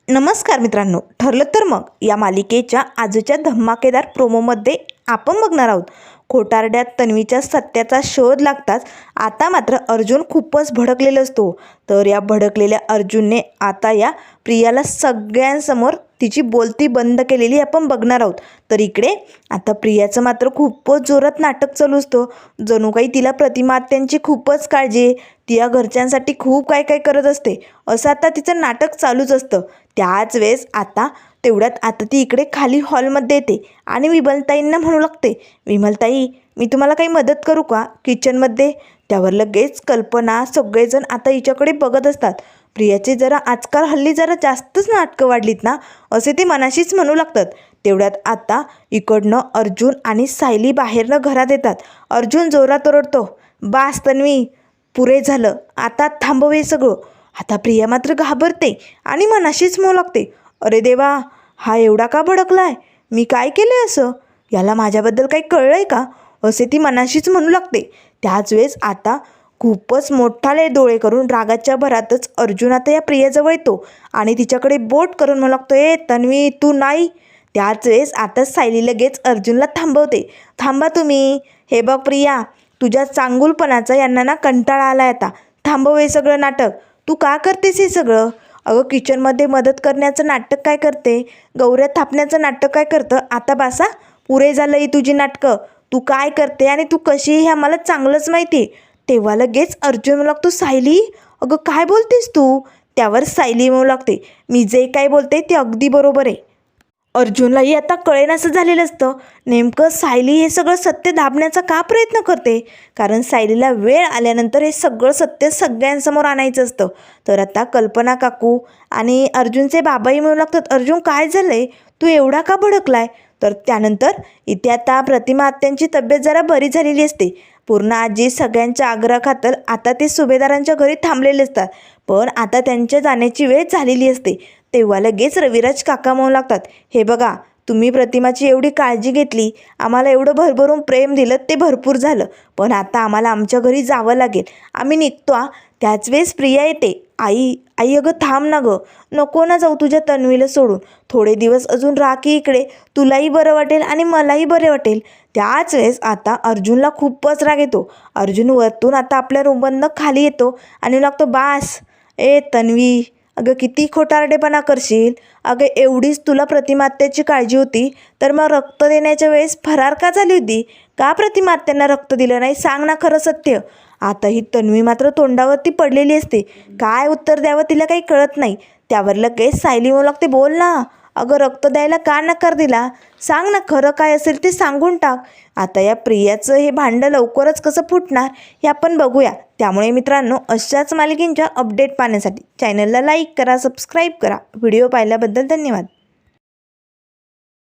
नमस्कार मित्रांनो, ठरलं तर मग या मालिकेच्या आजच्या धमाकेदार प्रोमोमध्ये आपण बघणार आहोत खोटारड्यात तन्वीच्या सत्याचा शोध लागताच आता मात्र अर्जुन खूपच भडकलेला असतो. तर या भडकलेल्या अर्जुनने आता या प्रियाला सगळ्यांसमोर तिची बोलती बंद केलेली आपण बघणार आहोत. तर इकडे आता प्रियाचं मात्र खूपच जोरात नाटक चालू असतं. जणू काही तिला प्रतिमा आत्यांची खूपच काळजी आहे, ती या घरच्यांसाठी खूप काय काय करत असते असं आता तिचं नाटक चालूच असतं. त्याच वेळेस आता ती इकडे खाली हॉलमध्ये येते आणि विमलताईंना म्हणू लागते, विमलताई मी तुम्हाला काही मदत करू का किचनमध्ये. त्यावर लगेच कल्पना सगळेजण आता हिच्याकडे बघत असतात. प्रियाचे आजकाल हल्ली जास्तच नाटकं वाढलीत ना असे ते मनाशीच म्हणू लागतात. तेवढ्यात आता इकडनं अर्जुन आणि सायली बाहेरनं घरात येतात. अर्जुन जोरात ओरडतो, बास तन्वी, पुरे झालं, आता थांबव हे सगळं. आता प्रिया मात्र घाबरते आणि मनाशीच म्हणू लागते, अरे देवा, हा एवढा का भडकलाय, मी काय केलं असं, याला माझ्याबद्दल काही कळलं आहे का असे ती मनाशीच म्हणू लागते. त्याच वेळेस आता खूपच मोठाले डोळे करून रागाच्या भरातच अर्जुन आता या प्रियाजवळ येतो आणि तिच्याकडे बोट करून म्हणू लागतो, ए तन्वी तू नाही. त्याच वेळेस आता सायली लगेच अर्जुनला थांबवते, थांबा तुम्ही, हे बघ प्रिया, तुझ्या चांगुलपणाचा यांना ना कंटाळा आलाय, आता थांबव हे सगळं नाटक. तू का करतेस हे सगळं. अगं किचनमध्ये मदत करण्याचं नाटक काय करते, गौऱ्या थापण्याचं नाटक काय करतं. आता बासा, पुरे झालं ही तुझी नाटकं. तू काय करते आणि तू कशी हे आम्हाला चांगलंच माहिती आहे. तेव्हा लगेच अर्जुन म्हणू लागतो, सायली अगं काय बोलतेस तू. त्यावर सायली म्हणू लागते, मी जे काय बोलते ते अगदी बरोबर आहे. अर्जुनलाही आता कळेनासं झालेलं असतं नेमकं सायली हे सगळं सत्य दाबण्याचा का प्रयत्न करते. कारण सायलीला वेळ आल्यानंतर हे सगळं सत्य सगळ्यांसमोर आणायचं असतं. तर आता कल्पना काकू आणि अर्जुनचे बाबाही म्हणू लागतात, अर्जुन काय झालं आहे, तू एवढा का भडकलाय. तर त्यानंतर इथे आता प्रतिमा आत्यांची तब्येत जरा बरी झालेली असते. पूर्ण आजी सगळ्यांच्या आग्रहाखातर आता ते सुभेदारांच्या घरी थांबलेले असतात. पण आता त्यांच्या जाण्याची वेळ झालेली असते. तेव्हा लगेच रविराज काका म्हणू लागतात, हे बघा, तुम्ही प्रतिमाची एवढी काळजी घेतली, आम्हाला एवढं भरभरून प्रेम दिलं ते भरपूर झालं, पण आता आम्हाला आमच्या घरी जावं लागेल, आम्ही निघतो. त्याच वेळेस प्रिया येते, आई आई अगं थांब ना गं, नको ना जाऊ तुझ्या तन्वीला सोडून, थोडे दिवस अजून राहा की इकडे, तुलाही बरं वाटेल आणि मलाही बरे वाटेल. त्याच वेळेस आता अर्जुनला खूपच राग येतो. अर्जुन वरतून आता आपल्या रूममधनं खाली येतो आणि लागतो, बास ए तन्वी, अगं किती खोटारडेपणा करशील. अगं एवढीच तुला प्रतिमात्याची काळजी होती तर मग रक्त देण्याच्या वेळेस फरार का झाली होती, का प्रतिमात्यांना रक्त दिलं नाही, सांग ना खरं सत्य. आता ही तन्वी मात्र तोंडावरती पडलेली असते, काय उत्तर द्यावं तिला काही कळत नाही. त्यावर लगेच सायली म्हणू लागते, बोल ना, अगं रक्त द्यायला का नकार दिला, सांग ना खरं काय असेल ते सांगून टाक. आता या प्रियाचं हे भांडं लवकरच कसं फुटणार हे आपण बघूया. त्यामुळे मित्रांनो, अशाच मालिकेंच्या अपडेट पाहण्यासाठी चॅनलला लाईक करा, सबस्क्राईब करा. व्हिडिओ पाहिल्याबद्दल धन्यवाद.